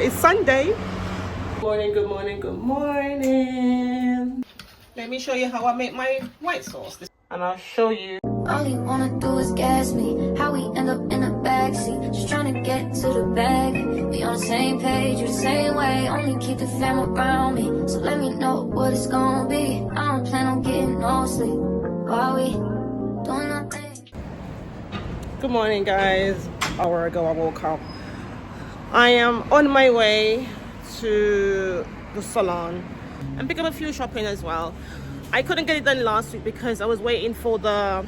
It's Sunday. Good morning, good morning, good morning. Let me show you how I make my white sauce. And I'll show you. All you wanna do is gas me. How we end up in the backseat, just trying to get to the bag. We on the same page, you the same way. Only keep the fam around me, so let me know what it's gonna be. I don't plan on getting no sleep while we doing nothing. Good morning, guys. An hour ago I woke up. I am on my way to the salon and pick up a few shopping as well. I couldn't get it done last week because I was waiting for the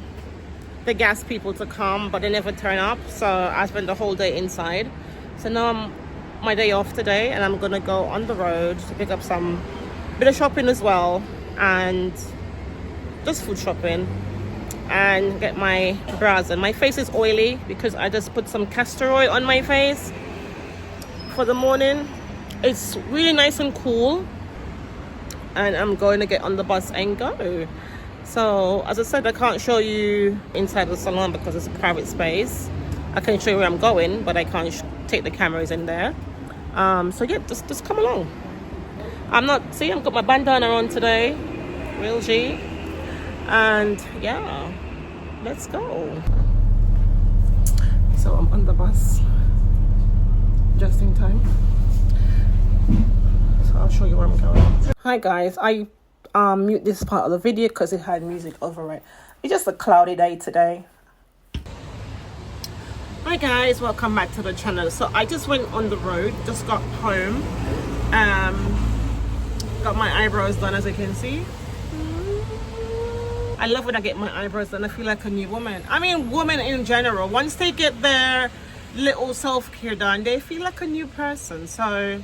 gas people to come, but they never turn up, so I spent the whole day inside. So now I'm my day off today, and I'm gonna go on the road to pick up some bit of shopping as well, and just food shopping, and get my brows. And my face is oily because I just put some castor oil on my face for the morning. It's really nice and cool, and I'm going to get on the bus and go. So as I said, I can't show you inside the salon because it's a private space. I can show you where I'm going, but I can't take the cameras in there. So yeah, just come along. I've got my bandana on today, real G, and yeah, let's go. So I'm on the bus just in time. So I'll show you where I'm going. Hi guys, I mute this part of the video because it had music over it. It's just a cloudy day today. Hi guys, welcome back to the channel. So I just went on the road, just got home, got my eyebrows done, as you can see. I love when I get my eyebrows done. I feel like a new woman. I mean, women in general, once they get their little self-care done, they feel like a new person. So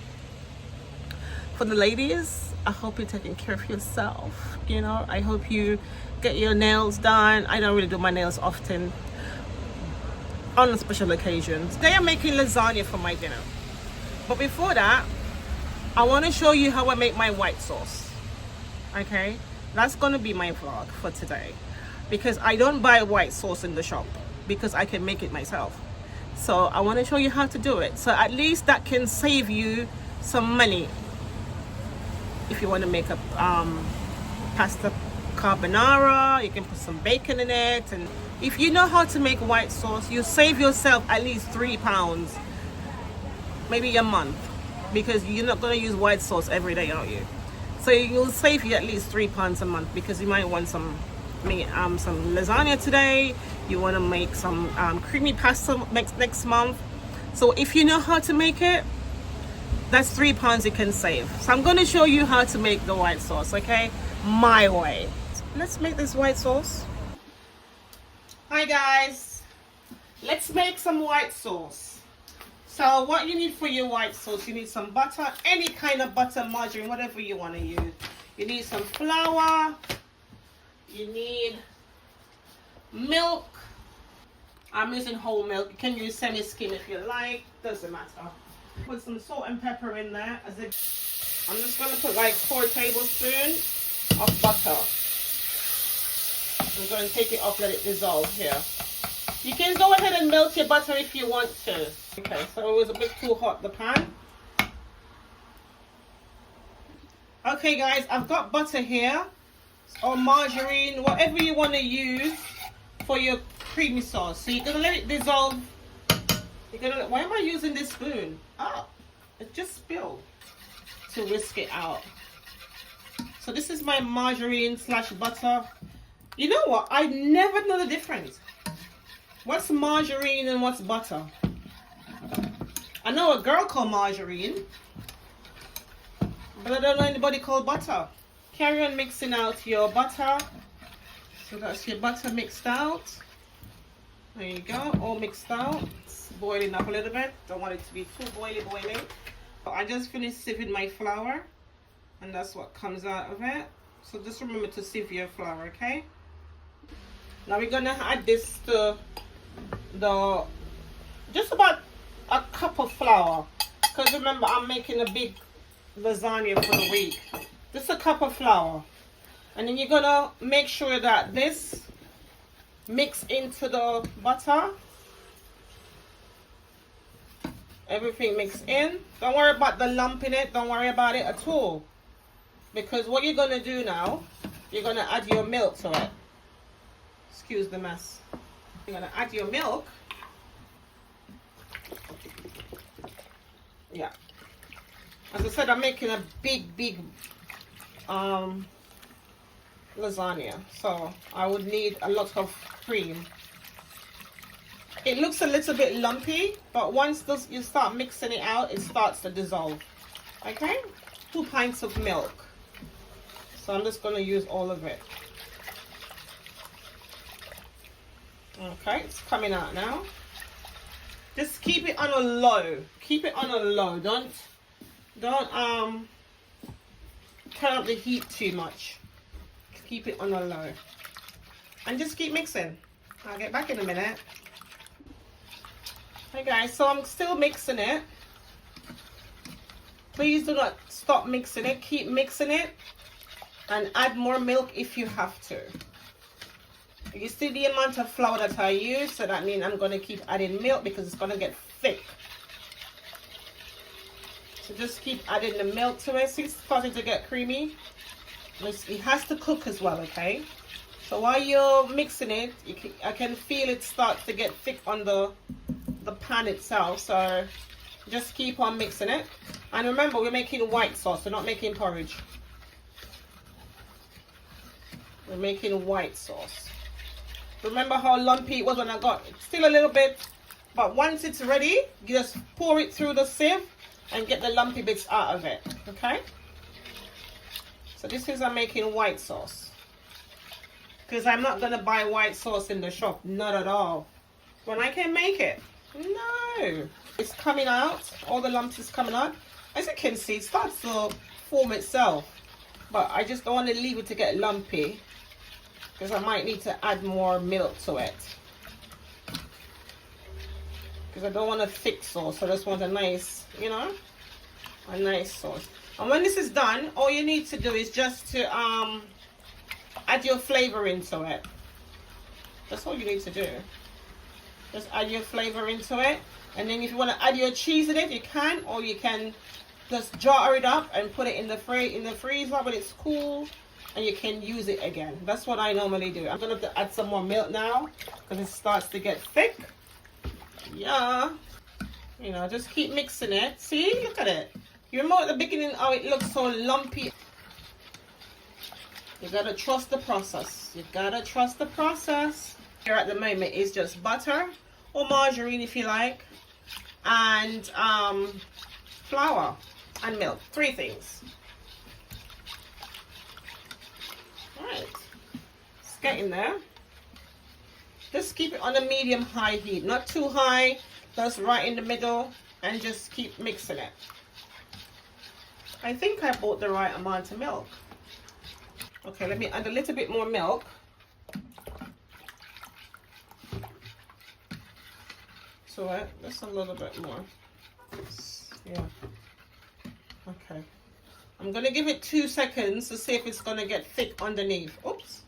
for the ladies, I hope you're taking care of yourself. You know, I hope you get your nails done. I don't really do my nails often, on special occasions. Today I'm making lasagna for my dinner. But before that, I want to show you how I make my white sauce. Okay? That's going to be my vlog for today. Because I don't buy white sauce in the shop, because I can make it myself. So I want to show you how to do it. So at least that can save you some money. If you want to make a pasta carbonara, you can put some bacon in it. And if you know how to make white sauce, you save yourself at least £3, maybe a month, because you're not going to use white sauce every day, are you? So you'll save you at least £3 a month, because you might want some lasagna today. You want to make some creamy pasta next month. So if you know how to make it, that's £3 you can save. So I'm going to show you how to make the white sauce, okay? My way. Let's make this white sauce. Hi guys. Let's make some white sauce. So what you need for your white sauce, you need some butter, any kind of butter, margarine, whatever you want to use. You need some flour. You need milk. I'm using whole milk. You can use semi-skim if you like. Doesn't matter. Put some salt and pepper in there. I'm just going to put like 4 tablespoons of butter. I'm going to take it off, let it dissolve here. You can go ahead and melt your butter if you want to. Okay, so it was a bit too hot, the pan. Okay guys, I've got butter here, or margarine, whatever you want to use for your creamy sauce. So you're going to let it dissolve. Why am I using this spoon? Oh, it just spilled. To whisk it out. So this is my margarine / butter. You know what? I never know the difference. What's margarine and what's butter? I know a girl called margarine, but I don't know anybody called butter. Carry on mixing out your butter. So that's your butter mixed out. There you go, all mixed out. It's boiling up a little bit. Don't want it to be too boiling. But I just finished sieving my flour, and that's what comes out of it. So just remember to sieve your flour, okay? Now we're gonna add this to just about a cup of flour, because remember I'm making a big lasagna for the week. Just a cup of flour, and then you're gonna make sure that this mix into the butter. Everything mixed in. Don't worry about the lump in it. Don't worry about it at all. Because what you're going to do now, you're going to add your milk to it. Excuse the mess. You're going to add your milk. Yeah. As I said, I'm making a big lasagna. So I would need a lot of cream. It looks a little bit lumpy, but once you start mixing it out, it starts to dissolve. Okay? 2 pints of milk. So I'm just going to use all of it. Okay, it's coming out now. Just keep it on a low. Keep it on a low. Don't turn up the heat too much. Keep it on a low. And just keep mixing. I'll get back in a minute. Hey guys, so I'm still mixing it. Please do not stop mixing it. Keep mixing it and add more milk if you have to. You see the amount of flour that I use, so that means I'm going to keep adding milk because it's going to get thick. So just keep adding the milk to it. See, it's starting to get creamy. It has to cook as well, okay? So while you're mixing it, I can feel it start to get thick on the pan itself. So just keep on mixing it. And remember, we're making white sauce. We're not making porridge. We're making white sauce. Remember how lumpy it was when I got it? Still a little bit. But once it's ready, you just pour it through the sieve and get the lumpy bits out of it. Okay? So this is I'm making white sauce. Because I'm not going to buy white sauce in the shop. Not at all. When I can make it. No. It's coming out. All the lumps is coming out. As you can see, it starts to form itself. But I just don't want to leave it to get lumpy. Because I might need to add more milk to it. Because I don't want a thick sauce. I just want a nice, you know, a nice sauce. And when this is done, all you need to do is just to add your flavor into it. That's all you need to do. Just add your flavor into it. And then if you want to add your cheese in it, you can. Or you can just jar it up and put it in the freezer when it's cool. And you can use it again. That's what I normally do. I'm going to have to add some more milk now. Because it starts to get thick. Yeah. You know, just keep mixing it. See? Look at it. You remember at the beginning how it looks so lumpy? You gotta trust the process. You gotta trust the process. Here at the moment is just butter or margarine if you like, and flour and milk. 3 things. Alright. It's getting there. Just keep it on a medium-high heat. Not too high. Just right in the middle. And just keep mixing it. I think I bought the right amount of milk. Okay, let me add a little bit more milk. So just a little bit more. Yeah. Okay. I'm going to give it 2 seconds to see if it's going to get thick underneath. Oops.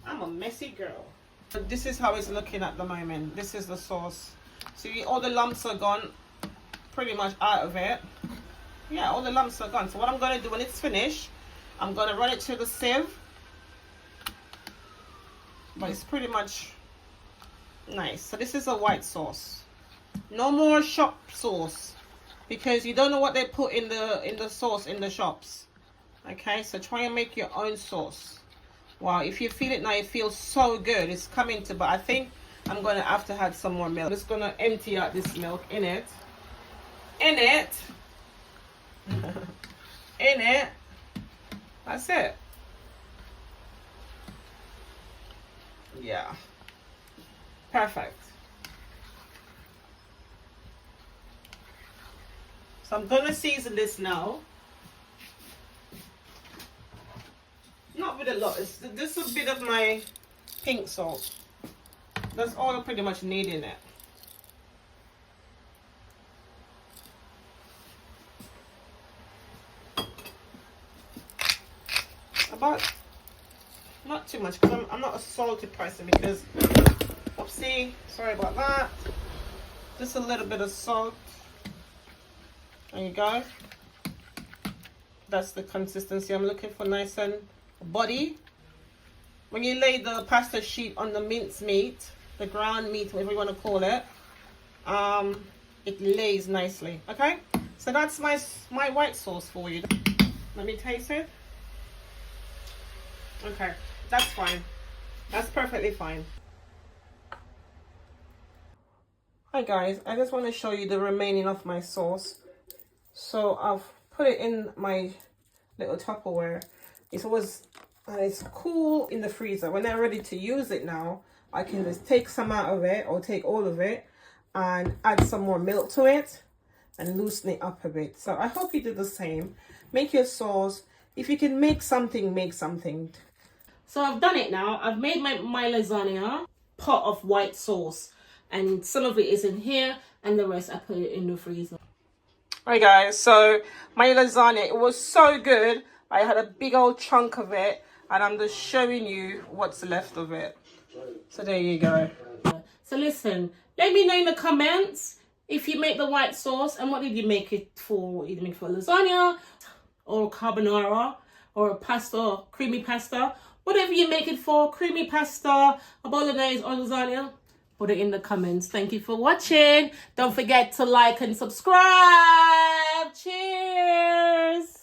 I'm a messy girl. But this is how it's looking at the moment. This is the sauce. See, all the lumps are gone pretty much out of it. Yeah, all the lumps are gone. So what I'm going to do when it's finished, I'm going to run it through the sieve. But it's pretty much nice. So this is a white sauce. No more shop sauce. Because you don't know what they put in the sauce in the shops. Okay, so try and make your own sauce. Wow, if you feel it now, it feels so good. It's coming to, but I think I'm going to have to add some more milk. I'm just going to empty out this milk in it. In it. In it. That's it. Yeah. Perfect. So I'm going to season this now. Not with a lot. It's just a bit of my pink salt. That's all I pretty much need in it. About, not too much, because I'm not a salty person, because, oopsie, sorry about that. Just a little bit of salt. There you go. That's the consistency I'm looking for, nice and body. When you lay the pasta sheet on the minced meat, the ground meat, whatever you want to call it, it lays nicely. Okay, so that's my white sauce for you. Let me taste it. Okay, that's fine. That's perfectly fine. Hi guys, I just want to show you the remaining of my sauce. So I've put it in my little Tupperware. It's cool in the freezer. When I'm ready to use it now, I can just take some out of it or take all of it and add some more milk to it and loosen it up a bit. So I hope you do the same. Make your sauce. If you can make something, make something. So I've done it now. I've made my lasagna pot of white sauce. And some of it is in here and the rest I put it in the freezer. Alright guys, so my lasagna, it was so good. I had a big old chunk of it and I'm just showing you what's left of it. So there you go. So listen, let me know in the comments if you make the white sauce and what did you make it for? Did you make it for lasagna or carbonara or a pasta, creamy pasta? Whatever you make it for, creamy pasta, a bolognese or lasagna, put it in the comments. Thank you for watching. Don't forget to like and subscribe. Cheers.